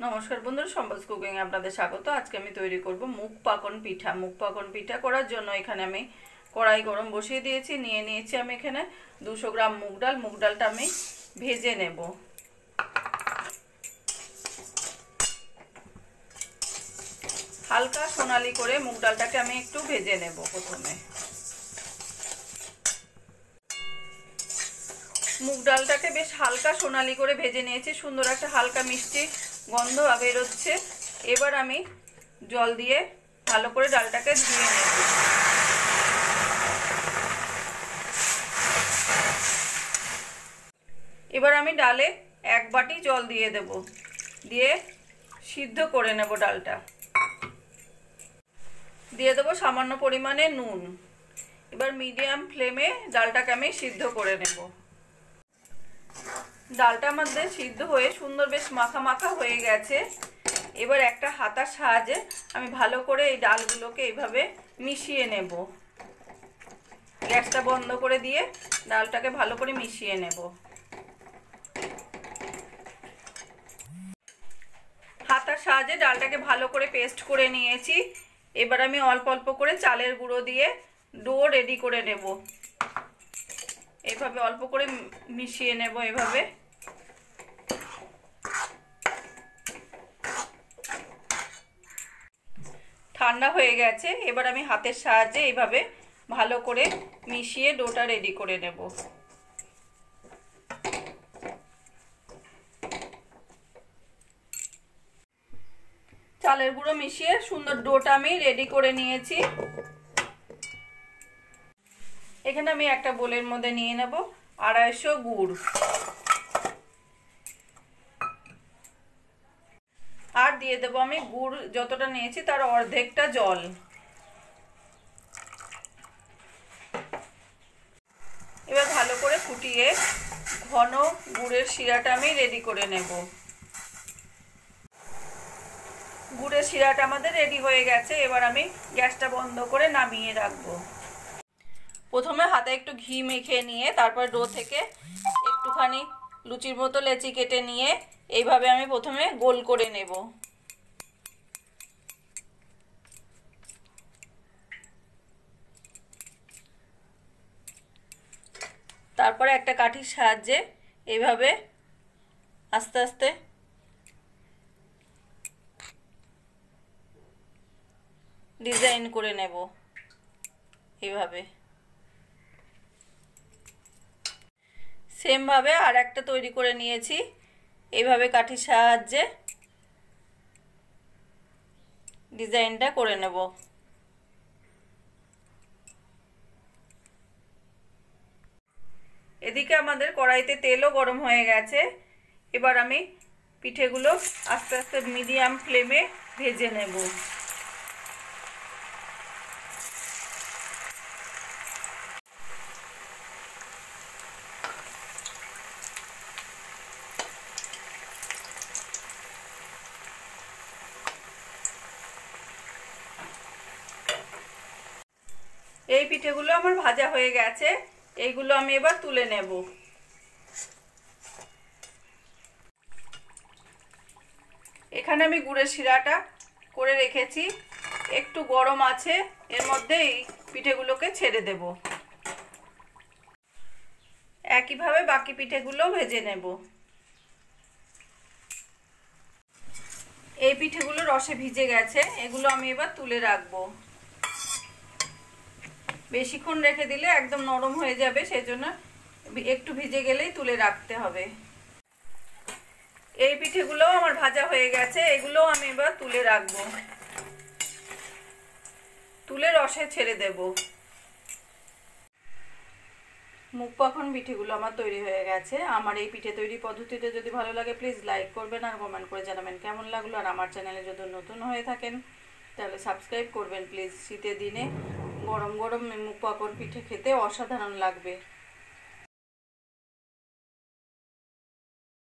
নমস্কার বন্ধুরা, সম্বাস কুকিং এ আপনাদের স্বাগত। আজকে আমি তৈরি করব মুগ পাকন পিঠা। মুগ পাকন পিঠা করার জন্য এখানে আমি কড়াই গরম বসিয়ে দিয়েছি। নিয়ে নিয়েছি আমি এখানে 200 গ্রাম মুগ ডাল। মুগ ডালটা আমি ভেজে নেব। হালকা সোনালি করে মুগ ডালটাকে আমি একটু ভেজে নেব। প্রথমে মুগ ডালটাকে বেশ হালকা সোনালি করে ভেজে নিয়েছি। সুন্দর একটা হালকা মিষ্টি গন্ধ বেরোচ্ছে। এবার আমি জল দিয়ে ভালো করে ডালটাকে ধুয়ে নেব। এবার আমি ডালে 1 বাটি জল দিয়ে দেব, দিয়ে সিদ্ধ করে নেব ডালটা। দিয়ে দেবো সামান্য পরিমাণে নুন। এবার মিডিয়াম ফ্লেমে ডালটাকে আমি সিদ্ধ করে নেব। ডালটা আমাদের সিদ্ধ হয়ে সুন্দর বেশ মাখা মাখা হয়ে গেছে। এবার একটা হাতার সাহায্যে আমি ভালো করে এই ডালগুলোকে এইভাবে মিশিয়ে নেব। গ্যাসটা বন্ধ করে দিয়ে ডালটাকে ভালো করে মিশিয়ে নেব। হাতার সাহায্যে ডালটাকে ভালো করে পেস্ট করে নিয়েছি। এবার আমি অল্প অল্প করে চালের গুঁড়ো দিয়ে ডো রেডি করে নেব। এভাবে অল্প করে মিশিয়ে নেব। এভাবে ঠান্ডা হয়ে গেছে। এবার আমি হাতের সাহায্যে এইভাবে ভালো করে মিশিয়ে ডোটা রেডি করে নেব। চালের গুঁড়ো মিশিয়ে সুন্দর ডোটা আমি রেডি করে নিয়েছি। এখানে আমি একটা বোলের মধ্যে নিয়ে নেব 250 গুড়, আর দিয়ে দেবো আমি গুড় যতটা নিয়েছি তার অর্ধেকটা জল। এবার ভালো করে ফুটিয়ে ঘন গুড়ের শিরাটা আমি রেডি করে নেব। গুড়ের শিরাটা আমাদের রেডি হয়ে গেছে। এবার আমি গ্যাসটা বন্ধ করে নামিয়ে রাখবো। প্রথমে হাতে একটু ঘি মেখে নিয়ে তারপর ডো থেকে একটুখানি লুচির মতো লেচি কেটে নিয়ে এইভাবে আমি প্রথমে গোল করে নেব। তারপরে একটা কাঠির সাহায্যে এইভাবে আস্তে আস্তে ডিজাইন করে নেব। এইভাবে সেমভাবে আর একটা তৈরি করে নিয়েছি। এইভাবে কাঠির সাহায্যে ডিজাইনটা করে নেব। এদিকে আমাদের কড়াইতে তেলও গরম হয়ে গেছে। এবার আমি পিঠেগুলো আস্তে আস্তে মিডিয়াম ফ্লেমে ভেজে নেব। এই পিঠেগুলো আমার ভাজা হয়ে গেছে। এইগুলো আমি এবার তুলে নেব। এখানে আমি গুড়ের শিরাটা করে রেখেছি, একটু গরম আছে। এর মধ্যে এই পিঠেগুলোকে ছেড়ে দেব। একইভাবে বাকি পিঠেগুলো ভেজে নেব। এই পিঠেগুলো রসে ভিজে গেছে। এগুলো আমি এবার তুলে রাখবো। বেশিক্ষণ রেখে দিলে একদম নরম হয়ে যাবে, সেজন্য একটু ভিজে গেলেই তুলে রাখতে হবে। এই পিঠেগুলো আমার ভাজা হয়ে গেছে। এগুলো আমি এবার তুলে রাখবো। তুলে রসে ছেড়ে দেব। মুগ পাকন পিঠেগুলো আমার তৈরি হয়ে গেছে। আমার এই পিঠে তৈরি পদ্ধতিটা যদি ভালো লাগে প্লিজ লাইক করবেন আর কমেন্ট করে জানাবেন কেমন লাগলো। আর আমার চ্যানেলে যদি নতুন হয়ে থাকেন তাহলে সাবস্ক্রাইব করবেন প্লিজ। শীতের দিনে গরম গরম মুগ পাকন পিঠে খেতে অসাধারণ লাগবে।